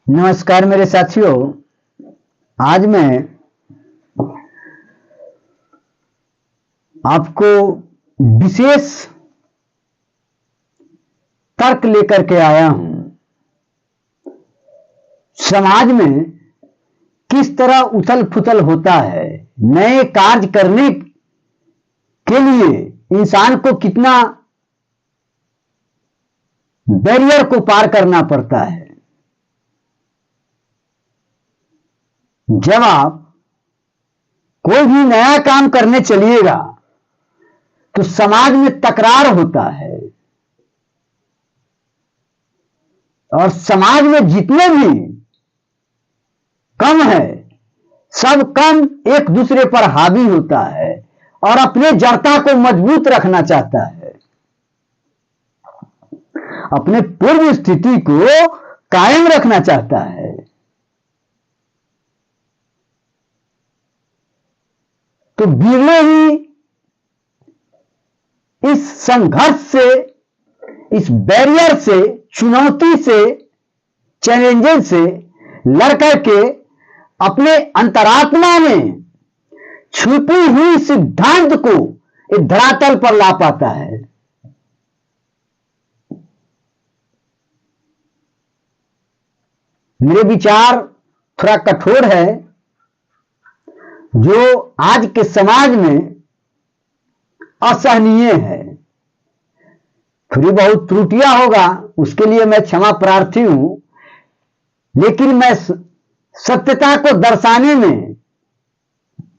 नमस्कार मेरे साथियों। आज मैं आपको विशेष तर्क लेकर के आया हूं। समाज में किस तरह उथल पुथल होता है, नए कार्य करने के लिए इंसान को कितना बैरियर को पार करना पड़ता है। जब आप कोई भी नया काम करने चलिएगा तो समाज में तकरार होता है और समाज में जितने भी कम है सब कम एक दूसरे पर हावी होता है और अपने जड़ता को मजबूत रखना चाहता है, अपने पूर्व स्थिति को कायम रखना चाहता है। तो बिरले ही इस संघर्ष से, इस बैरियर से, चुनौती से, चैलेंजेस से लड़कर के अपने अंतरात्मा में छुपी हुई सिद्धांत को इस धरातल पर ला पाता है। मेरे विचार थोड़ा कठोर है, जो आज के समाज में असहनीय है। थोड़ी बहुत त्रुटियां होगा, उसके लिए मैं क्षमा प्रार्थी हूं, लेकिन मैं सत्यता को दर्शाने में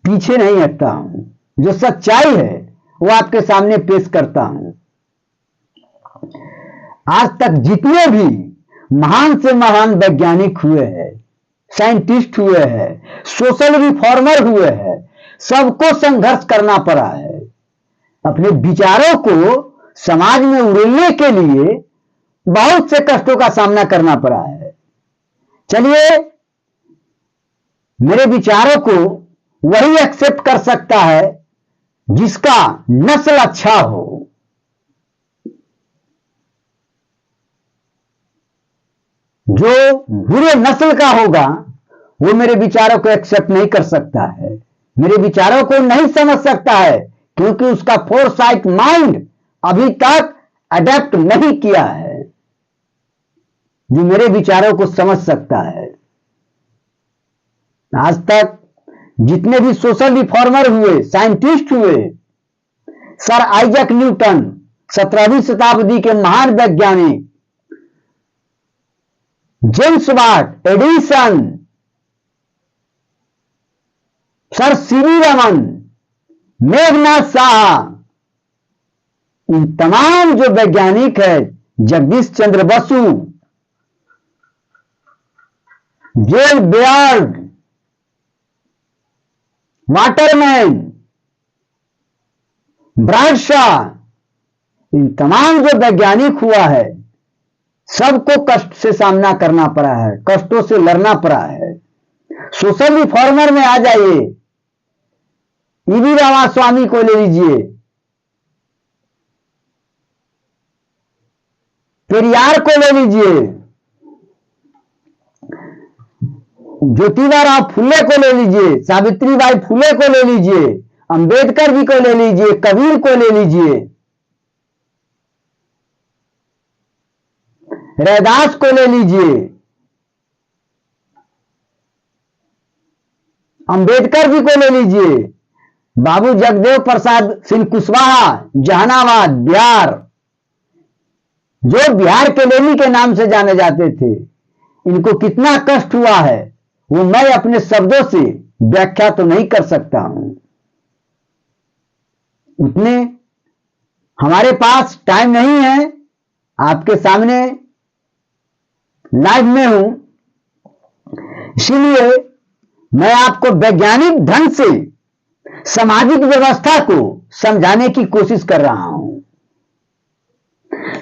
पीछे नहीं हटता हूं। जो सच्चाई है वो आपके सामने पेश करता हूं। आज तक जितने भी महान से महान वैज्ञानिक हुए हैं, साइंटिस्ट हुए हैं, सोशल रिफॉर्मर हुए हैं, सबको संघर्ष करना पड़ा है। अपने विचारों को समाज में उड़ेलने के लिए बहुत से कष्टों का सामना करना पड़ा है। चलिए, मेरे विचारों को वही एक्सेप्ट कर सकता है जिसका नस्ल अच्छा हो। जो बुरे नस्ल का होगा वो मेरे विचारों को एक्सेप्ट नहीं कर सकता है, मेरे विचारों को नहीं समझ सकता है, क्योंकि उसका फोरसाइट माइंड अभी तक अडेप्ट नहीं किया है जो मेरे विचारों को समझ सकता है। आज तक जितने भी सोशल रिफॉर्मर हुए, साइंटिस्ट हुए, सर आइजैक न्यूटन, 17वीं शताब्दी के महान वैज्ञानिक, James Watt, Edison, sir CV Raman, Meghnad Saha, इन तमाम जो वैज्ञानिक है, जगदीश चंद्र बसु, जेल बेयर्ड, वाटरमैन, ब्राडशॉ, इन तमाम जो वैज्ञानिक हुआ है सबको कष्ट से सामना करना पड़ा है, कष्टों से लड़ना पड़ा है। सोशल रिफॉर्मर में आ जाइए, ईवी रामास्वामी को ले लीजिए, पेरियार को ले लीजिए, ज्योतिबा फुले को ले लीजिए, सावित्रीबाई फुले को ले लीजिए, अंबेडकर जी को ले लीजिए, कबीर को ले लीजिए, रैदास को ले लीजिए, अंबेडकर जी को ले लीजिए, बाबू जगदेव प्रसाद सिंह कुशवाहा, जहानाबाद, बिहार, जो बिहार के लेनी के नाम से जाने जाते थे, इनको कितना कष्ट हुआ है वो मैं अपने शब्दों से व्याख्या तो नहीं कर सकता हूं। उतने हमारे पास टाइम नहीं है, आपके सामने लाइव में हूं, इसीलिए मैं आपको वैज्ञानिक ढंग से सामाजिक व्यवस्था को समझाने की कोशिश कर रहा हूं।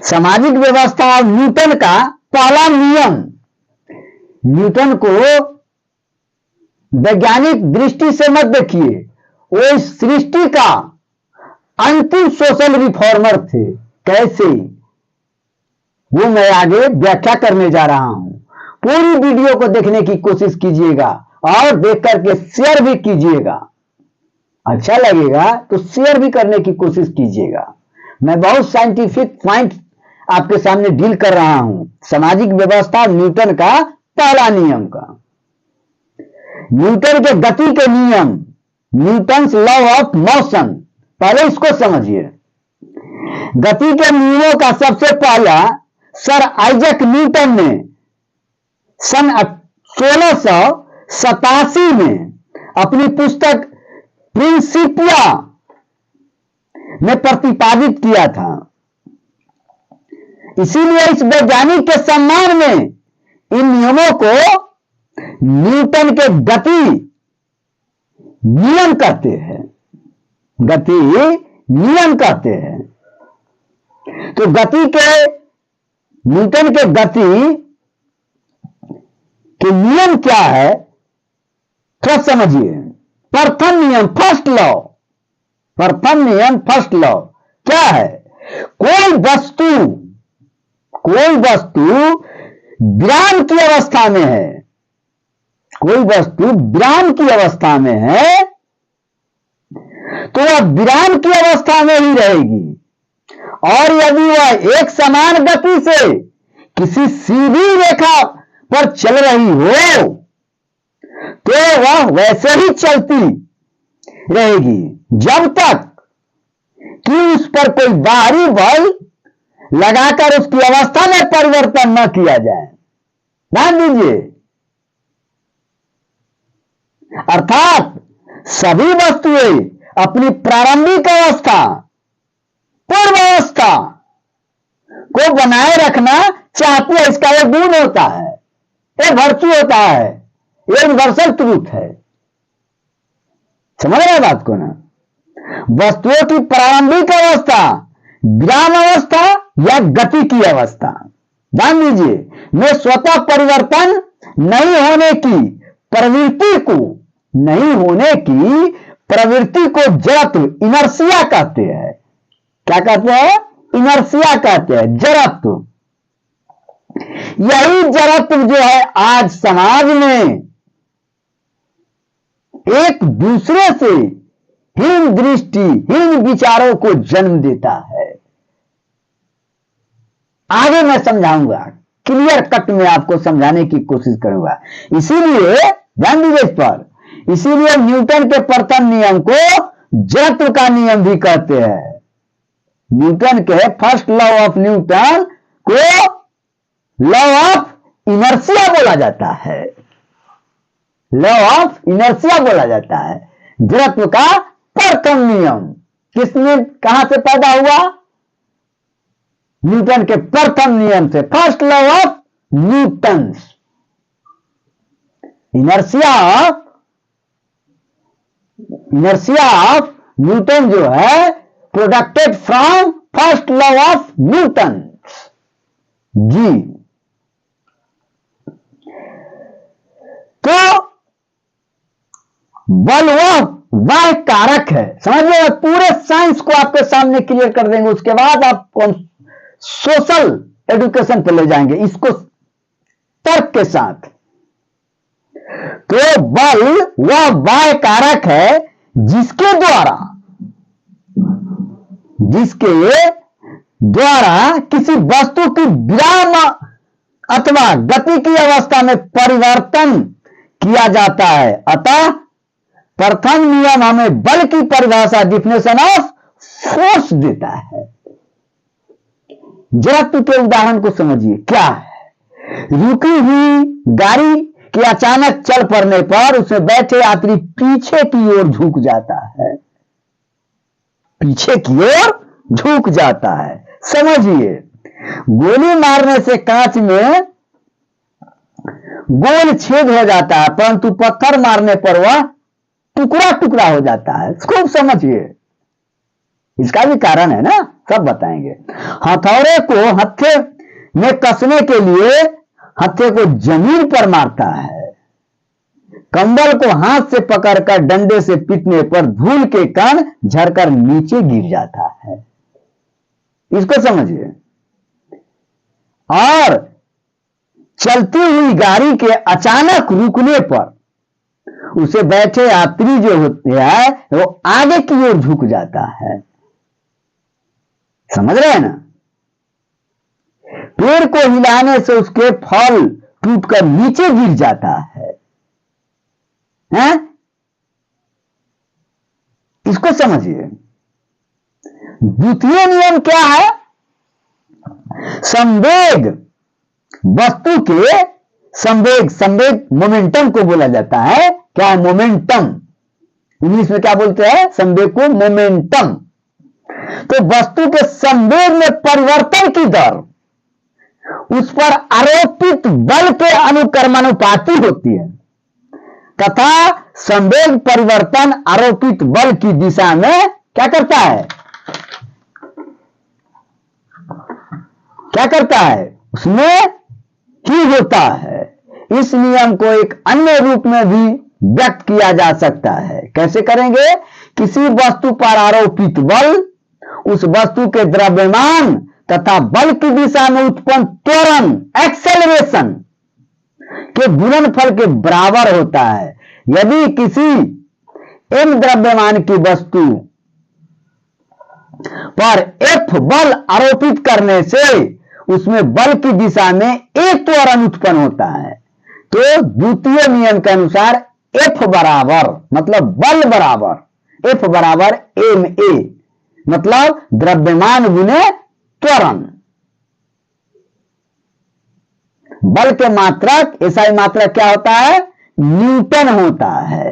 सामाजिक व्यवस्था और न्यूटन का पहला नियम, न्यूटन को वैज्ञानिक दृष्टि से मत देखिए, वो इस सृष्टि का अंतिम सोशल रिफॉर्मर थे। कैसे, वो मैं आगे व्याख्या करने जा रहा हूं। पूरी वीडियो को देखने की कोशिश कीजिएगा और देख करके शेयर भी कीजिएगा। अच्छा लगेगा तो शेयर भी करने की कोशिश कीजिएगा। मैं बहुत साइंटिफिक पॉइंट आपके सामने डील कर रहा हूं। सामाजिक व्यवस्था न्यूटन का पहला नियम का, न्यूटन के गति के नियम, न्यूटन्स लॉ ऑफ मोशन, पहले इसको समझिए। गति के नियमों का सबसे पहला सर आइजैक न्यूटन ने सन 1687 में अपनी पुस्तक प्रिंसिपिया में प्रतिपादित किया था। इसीलिए इस वैज्ञानिक के सम्मान में इन नियमों को न्यूटन के गति नियम कहते हैं, गति नियम कहते हैं। तो गति के, न्यूटन के गति के नियम क्या है थोड़ा समझिए। प्रथम नियम, फर्स्ट लॉ, प्रथम नियम, फर्स्ट लॉ क्या है? कोई वस्तु विराम की अवस्था में है, कोई वस्तु विराम की अवस्था में है तो वह विराम की अवस्था में ही रहेगी। और यदि वह एक समान गति से किसी सीधी रेखा पर चल रही हो तो वह वैसे ही चलती रहेगी जब तक कि उस पर कोई बाहरी बल लगाकर उसकी अवस्था में परिवर्तन न किया जाए। ध्यान दीजिए, अर्थात सभी वस्तुएं अपनी प्रारंभिक अवस्था, पूर्व अवस्था को बनाए रखना चाहती है। इसका एक गुण होता है, एक वर्चू होता है, एक यूनिवर्सल ट्रूथ है। समझ रहे बात को ना? वस्तुओं की प्रारंभिक अवस्था, विराम अवस्था या गति की अवस्था, ध्यान दीजिए, में स्वतः परिवर्तन नहीं होने की प्रवृत्ति को, नहीं होने की प्रवृत्ति को जड़त्व, इनर्शिया कहते हैं। क्या कहते हैं? इनर्शिया कहते हैं, जड़त्व। यही जड़त्व जो है आज समाज में एक दूसरे से हीन दृष्टि, हीन विचारों को जन्म देता है। आगे मैं समझाऊंगा, क्लियर कट में आपको समझाने की कोशिश करूंगा। इसीलिए ध्यान दीजिए इस पर, इसीलिए न्यूटन के प्रथम नियम को जड़त्व का नियम भी कहते हैं। न्यूटन के फर्स्ट लॉ ऑफ न्यूटन को लॉ ऑफ इनर्शिया बोला जाता है, लॉ ऑफ इनर्शिया बोला जाता है। जड़त्व का प्रथम नियम किसने, कहां से पैदा हुआ? न्यूटन के प्रथम नियम से, first law of Newton. Inertia of Newton जो है producted from first law of Newton ji. तो बल वह कारक है, समझिए। पूरे साइंस को आपके सामने क्लियर कर देंगे, उसके बाद आप सोशल एजुकेशन पे ले जाएंगे इसको तर्क के साथ। तो बल वह कारक है जिसके द्वारा किसी वस्तु की विराम अथवा गति की अवस्था में परिवर्तन किया जाता है। अतः प्रथम नियम हमें बल की परिभाषा, डिफिनेशन ऑफ फोर्स देता है। जड़त्व के उदाहरण को समझिए, क्या है? रुकी हुई गाड़ी के अचानक चल पड़ने पर उसमें बैठे यात्री पीछे की ओर झुक जाता है, पीछे की ओर झुक जाता है। समझिए, गोली मारने से कांच में गोल छेद हो जाता है, परंतु पत्थर मारने पर वह टुकड़ा टुकड़ा हो जाता है। खूब समझिए, इसका भी कारण है ना, सब बताएंगे। हथौड़े को हत्थे में कसने के लिए हत्थे को जमीन पर मारता है। कंबल को हाथ से पकड़कर डंडे से पीटने पर धूल के कण झरकर नीचे गिर जाता है। इसको समझिए। और चलती हुई गाड़ी के अचानक रुकने पर उसे बैठे यात्री जो होते हैं वो आगे की ओर झुक जाता है। समझ रहे हैं ना? पेड़ को हिलाने से उसके फल टूटकर नीचे गिर जाता है, हैं? इसको समझिए। द्वितीय नियम क्या है? संवेग वस्तु के संवेग मोमेंटम को बोला जाता है। क्या है? मोमेंटम। इंग्लिश में क्या बोलते हैं? संवेग को मोमेंटम। तो वस्तु के संवेग में परिवर्तन की दर उस पर आरोपित बल के अनुक्रमानुपाती होती है तथा संवेग परिवर्तन आरोपित बल की दिशा में क्या करता है? क्या करता है? उसमें ही होता है। इस नियम को एक अन्य रूप में भी व्यक्त किया जा सकता है। कैसे करेंगे? किसी वस्तु पर आरोपित बल उस वस्तु के द्रव्यमान तथा बल की दिशा में उत्पन्न त्वरण एक्सेलरेशन के गुणनफल के बराबर होता है। यदि किसी m द्रव्यमान की वस्तु पर F बल आरोपित करने से उसमें बल की दिशा में एक त्वरण उत्पन्न होता है, तो द्वितीय नियम के अनुसार F बराबर मतलब बल बराबर F बराबर ma मतलब द्रव्यमान गुने त्वरण। बल के मात्रक एसआई मात्रक क्या होता है? न्यूटन होता है।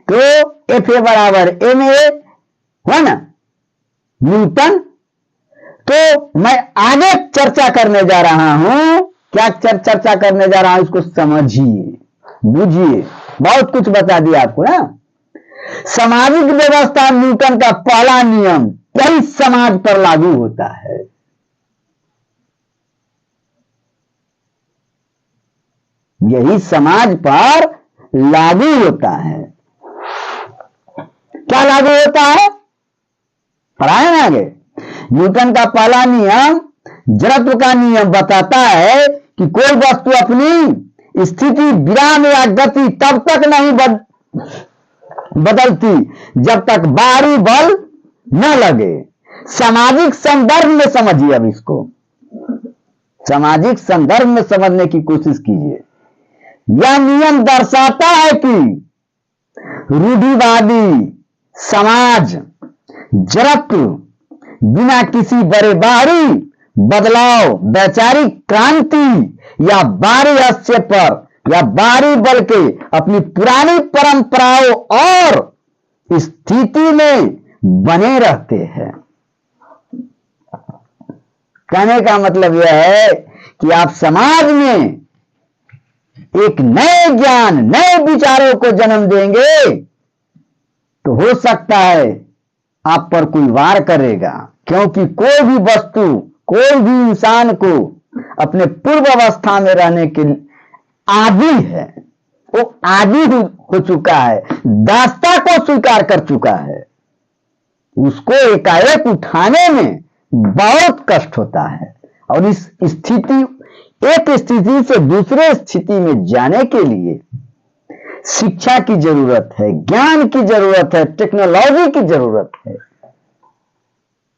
तो एफ ए बराबर एम ए है ना, न्यूटन। तो मैं आगे चर्चा करने जा रहा हूं। क्या चर्चा करने जा रहा हूं? इसको समझिए, बुझिए। बहुत कुछ बता दिया आपको ना। सामाजिक व्यवस्था न्यूटन का पहला नियम कई समाज पर लागू होता है। यही समाज पर लागू होता है। क्या लागू होता है? पढ़ाए ना आगे। न्यूटन का पहला नियम जड़त्व का नियम बताता है कि कोई वस्तु अपनी स्थिति विराम या गति तब तक नहीं बदलती जब तक बाहरी बल न लगे। सामाजिक संदर्भ में समझिए। अब इसको सामाजिक संदर्भ में समझने की कोशिश कीजिए। यह नियम दर्शाता है कि रूढ़िवादी समाज जड़त्व बिना किसी बड़े बाहरी बदलाव, वैचारिक क्रांति या बाहरी हस्तक्षेप या बाहरी बल के अपनी पुरानी परंपराओं और स्थिति में बने रहते हैं। कहने का मतलब यह है कि आप समाज में एक नए ज्ञान, नए विचारों को जन्म देंगे तो हो सकता है आप पर कोई वार करेगा, क्योंकि कोई भी वस्तु, कोई भी इंसान को अपने पूर्व अवस्था में रहने के आदी है। वो आदी हो चुका है, दास्ता को स्वीकार कर चुका है। उसको एकाएक उठाने में बहुत कष्ट होता है और इस स्थिति, एक स्थिति से दूसरे स्थिति में जाने के लिए शिक्षा की जरूरत है, ज्ञान की जरूरत है, टेक्नोलॉजी की जरूरत है।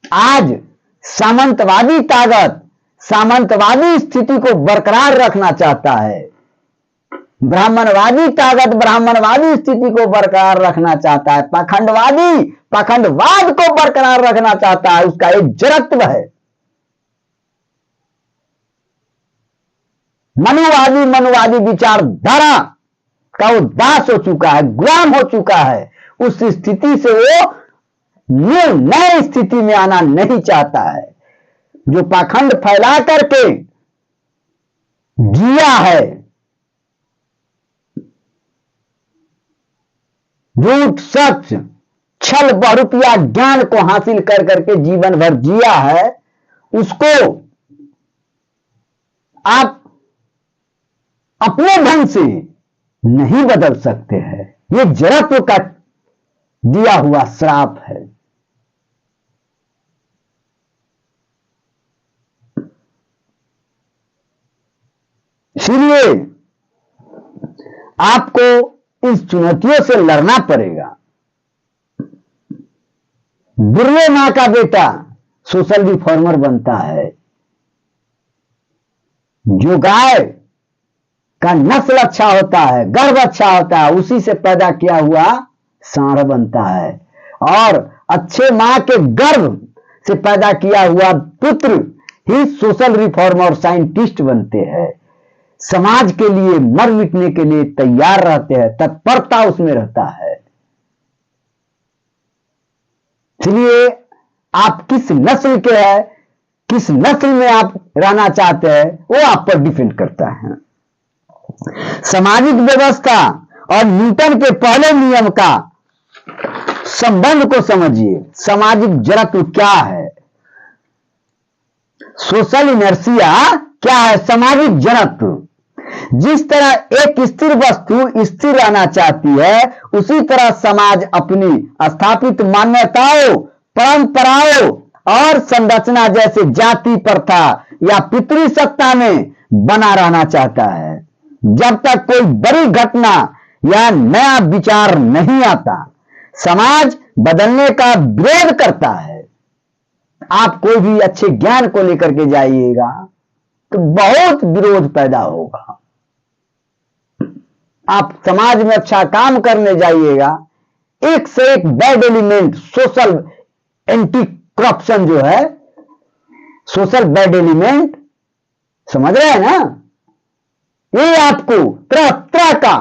आज सामंतवादी ताकत सामंतवादी स्थिति को बरकरार रखना चाहता है, ब्राह्मणवादी ताकत ब्राह्मणवादी स्थिति को बरकरार रखना चाहता है, पाखंडवादी पाखंडवाद को बरकरार रखना चाहता है। उसका एक जड़त्व है। मनुवादी विचारधारा का वो दास हो चुका है, गुलाम हो चुका है। उस स्थिति से वो नई स्थिति में आना नहीं चाहता है। जो पाखंड फैला करके जिया है, झूठ सच छल बहुरुपया ज्ञान को हासिल कर करके जीवन भर जिया है, उसको आप अपने ढंग से नहीं बदल सकते हैं। ये जड़त्व का दिया हुआ श्राप है। इसीलिए आपको इस चुनौतियों से लड़ना पड़ेगा। बिरले मां का बेटा सोशल रिफॉर्मर बनता है, जो गाय का नस्ल अच्छा होता है, गर्भ अच्छा होता है, उसी से पैदा किया हुआ सांड बनता है, और अच्छे मां के गर्भ से पैदा किया हुआ पुत्र ही सोशल रिफॉर्मर और साइंटिस्ट बनते हैं। समाज के लिए मर मिटने के लिए तैयार रहते हैं, तत्परता उसमें रहता है। इसलिए आप किस नस्ल के हैं, किस नस्ल में आप रहना चाहते हैं, वो आप पर डिपेंड करता है। सामाजिक व्यवस्था और न्यूटन के पहले नियम का संबंध को समझिए। सामाजिक जड़त्व क्या है, सोशल इनर्शिया क्या है, सामाजिक जड़त्व। जिस तरह एक स्थिर वस्तु स्थिर रहना चाहती है, उसी तरह समाज अपनी स्थापित मान्यताओं, परंपराओं और संरचना जैसे जाति प्रथा या पितृसत्ता में बना रहना चाहता है। जब तक कोई बड़ी घटना या नया विचार नहीं आता, समाज बदलने का विरोध करता है। आप कोई भी अच्छे ज्ञान को लेकर के जाइएगा तो बहुत विरोध पैदा होगा। आप समाज में अच्छा काम करने जाइएगा, एक से एक bad element, social anti corruption जो है, सोशल बैड एलिमेंट, समझ रहे हैं ना, ये आपको तरह तरह का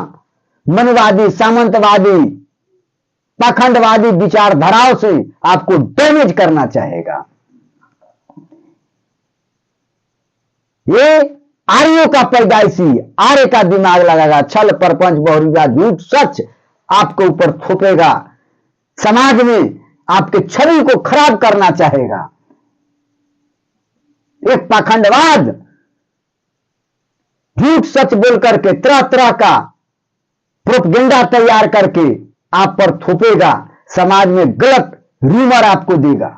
मनवादी, सामंतवादी, पाखंडवादी विचारधाराओं से आपको डैमेज करना चाहेगा। ये आर्यों का पैदाइशी, आर्य का दिमाग लगाएगा, छल परपंच बहुरूपा झूठ सच आपके ऊपर थोपेगा, समाज में आपके छवि को खराब करना चाहेगा। एक पाखंडवाद झूठ सच बोल करके तरह तरह का प्रोपगेंडा तैयार करके आप पर थोपेगा, समाज में गलत रूमर आपको देगा,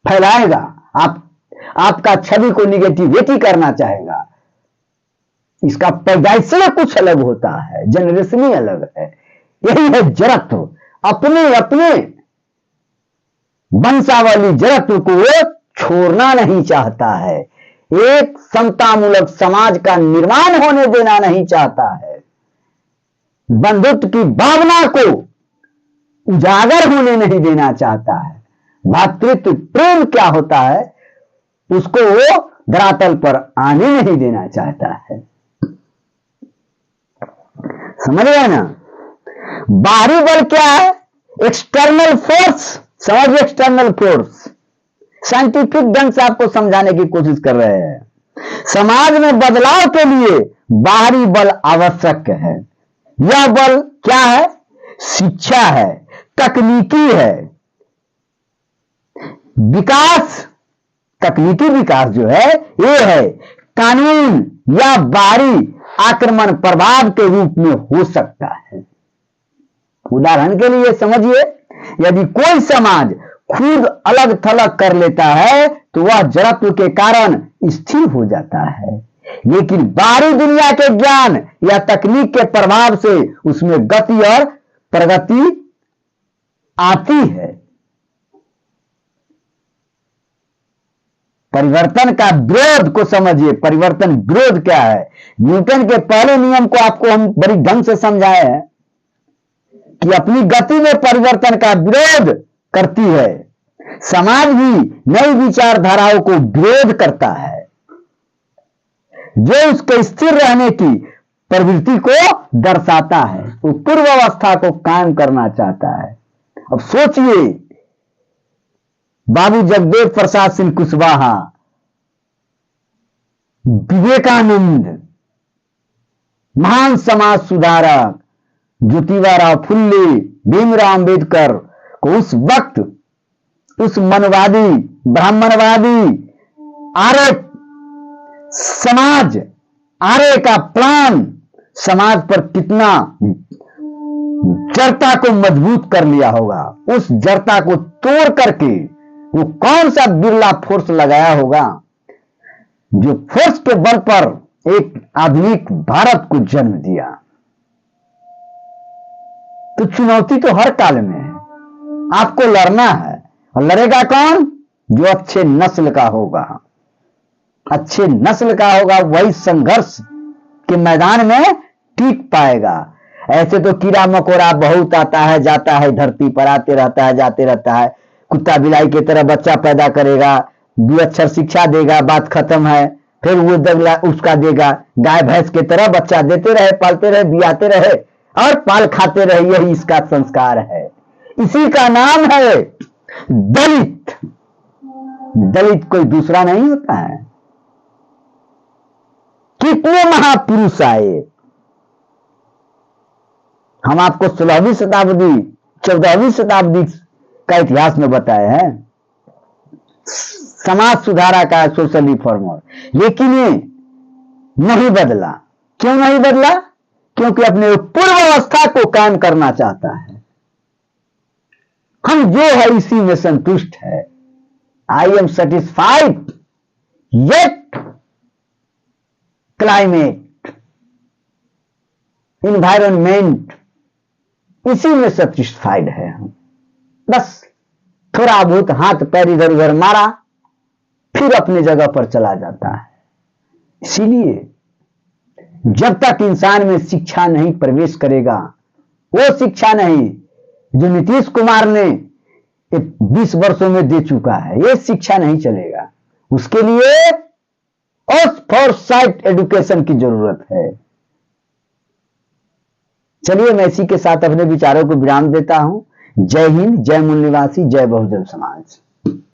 फैलाएगा, आपका छवि को निगेटिविटी करना चाहेगा। इसका पैदाइशी कुछ अलग होता है, जनरेशनी अलग है। यही है जड़त्व, अपने अपने वंशावली जड़त्व को छोड़ना नहीं चाहता है, एक समतामूलक समाज का निर्माण होने देना नहीं चाहता है, बंधुत्व की भावना को उजागर होने नहीं देना चाहता है, भातृत्व प्रेम क्या होता है उसको वो धरातल पर आने नहीं देना चाहता है। समझ गए ना? बाहरी बल क्या है? External force. समझ, एक्सटर्नल फोर्स साइंटिफिक ढंग से आपको समझाने की कोशिश कर रहे हैं। समाज में बदलाव के लिए बाहरी बल आवश्यक है। यह बल क्या है? शिक्षा है, तकनीकी है, विकास, तकनीकी विकास जो है ये है कानून या बाहरी आक्रमण प्रभाव के रूप में हो सकता है। उदाहरण के लिए समझिए, यदि कोई समाज खुद अलग थलग कर लेता है तो वह जड़त्व के कारण स्थिर हो जाता है, लेकिन बाहरी दुनिया के ज्ञान या तकनीक के प्रभाव से उसमें गति और प्रगति आती है। परिवर्तन का विरोध को समझिए। परिवर्तन विरोध क्या है? न्यूटन के पहले नियम को आपको हम बड़ी ढंग से समझाए हैं कि अपनी गति में परिवर्तन का विरोध करती है। समाज भी नई विचारधाराओं को विरोध करता है, जो उसके स्थिर रहने की प्रवृत्ति को दर्शाता है। वो पूर्व अवस्था को कायम करना चाहता है। अब सोचिए, बाबू जगदेव प्रसाद सिंह कुशवाहा, विवेकानंद, महान समाज सुधारक ज्योतिबा फुले, भीमराव अंबेडकर को उस वक्त उस मनवादी, ब्राह्मणवादी आर्य समाज, आर्य का प्लान समाज पर कितना जड़ता को मजबूत कर लिया होगा। उस जड़ता को तोड़ करके वो कौन सा बिरला फोर्स लगाया होगा, जो फोर्स के बल पर एक आधुनिक भारत को जन्म दिया। तो चुनौती तो हर काल में है, आपको लड़ना है। और लड़ेगा कौन? जो अच्छे नस्ल का होगा। अच्छे नस्ल का होगा वही संघर्ष के मैदान में टिक पाएगा। ऐसे तो कीड़ा मकोड़ा बहुत आता है जाता है, धरती पर आते रहता है जाते रहता है। कुत्ता बिलाई की तरह बच्चा पैदा करेगा, 2 अक्षर शिक्षा देगा, बात खत्म है। फिर वो दगला उसका देगा। गाय भैंस की तरह बच्चा देते रहे, पालते रहे, बियाते रहे और पाल खाते रहे, यही इसका संस्कार है। इसी का नाम है दलित। दलित कोई दूसरा नहीं होता है। कितने महापुरुष आए, हम आपको 16वीं शताब्दी 14वीं शताब्दी का इतिहास में बताए हैं, समाज सुधारा का सोशल रिफॉर्मर, लेकिन ये नहीं बदला। क्यों नहीं बदला? क्योंकि अपने पूर्व अवस्था को कायम करना चाहता है। हम जो है इसी में संतुष्ट है। I am satisfied yet climate environment, इसी में सेटिस्फाइड है हम। बस थोड़ा बहुत हाथ पैर इधर उधर मारा, फिर अपनी जगह पर चला जाता है। इसीलिए जब तक इंसान में शिक्षा नहीं प्रवेश करेगा, वो शिक्षा नहीं जो नीतीश कुमार ने 20 वर्षों में दे चुका है, ये शिक्षा नहीं चलेगा। उसके लिए फॉरसाइट एजुकेशन की जरूरत है। चलिए मैं इसी के साथ अपने विचारों को विराम देता हूं। जय हिंद, जय मूल निवासी, जय बहुजन समाज।